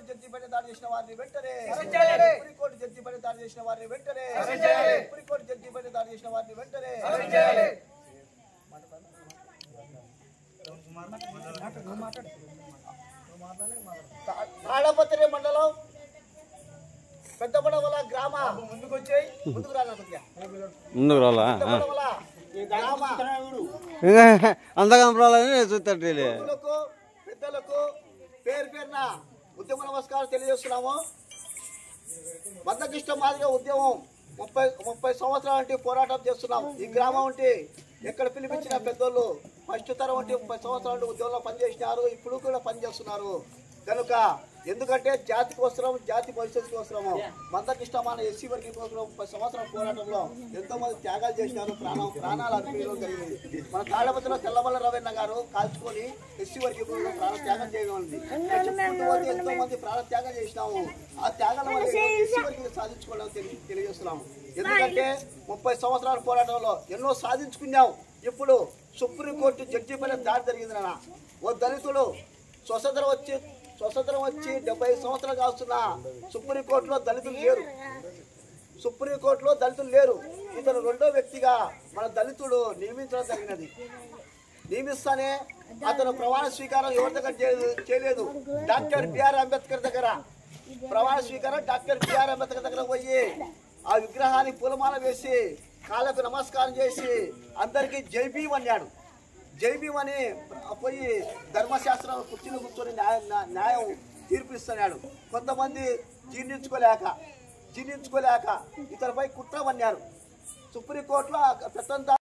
జడ్జిపై దాడి చేసిన వారిని వెంటనే జడ్జిపై దాడి చేసిన వారిని వెంటనే జడ్జిపై దాడి చేసిన వారిని వెంటనే తాళపత్రి మండలం పెద్దపడవల గ్రామ ముందుకు రాలా అంతగా చూస్తాడు పెద్దలకు పేరు పేరున ఉద్యమ నమస్కారం తెలియజేస్తున్నాము. మందకృష్ణ మాదిగ ఉద్యమం 30 సంవత్సరాల నుండి పోరాటం చేస్తున్నాం. ఈ గ్రామం ఉంటే ఎక్కడ పిలిపించిన పెద్దోళ్ళు ఫస్ట్ తరం అంటే 30 సంవత్సరాల నుండి ఉద్యమంలో పనిచేసినారు, ఇప్పుడు కూడా పనిచేస్తున్నారు. కనుక ఎందుకంటే జాతి కోసరం, జాతి భవిష్యత్తు కోసము మందకృష్ణ మన ఎస్సీ వర్గం కోసం 30 సంవత్సరాల పోరాటంలో ఎంతో మంది త్యాగాలు చేసినారు, ప్రాణాలు అర్పించడం జరిగింది. మన తాళపత్రిలో తెల్లమల్ల రవీణ గారు కాల్చుకొని ఎస్సీ వర్గం కోసం ప్రాణ త్యాగం చేయగలిగింది. ఎంతో మంది ప్రాణ త్యాగం చేసినాము. ఆ త్యాగాల వల్ల ఎస్సీ వర్గం సాధించుకోవడం తెలియజేస్తున్నాము. ఎందుకంటే 30 సంవత్సరాల పోరాటంలో ఎన్నో సాధించుకున్నాం. ఇప్పుడు సుప్రీంకోర్టు జడ్జి పైన దాడి జరిగింది. నాన్న ఓ దళితుడు స్వతంత్రం వచ్చి 75 సంవత్సరాలు కాస్తున్నా సుప్రీంకోర్టులో దళితులు లేరు. ఇతను రెండో వ్యక్తిగా మన దళితుడు నియమించడం జరిగినది. నియమిస్తానే అతను ప్రమాణ స్వీకారం ఎవరి దగ్గర చేయలేదు. డాక్టర్ బిఆర్ అంబేద్కర్ దగ్గర ప్రమాణ స్వీకారం డాక్టర్ బిఆర్ అంబేద్కర్ దగ్గర పోయి ఆ విగ్రహానికి పూలమాల వేసి కాళ్ళకు నమస్కారం చేసి అందరికీ జై భీమ్ అన్నాడు. జై భీమ్ అని పోయి ధర్మశాస్త్రం కుర్చీలో కూర్చొని న్యాయం తీర్పిస్తున్నాడు. కొంతమంది జీర్ణించుకోలేక ఇతనిపై కుట్ర పన్నారు. సుప్రీంకోర్టులో పెద్ద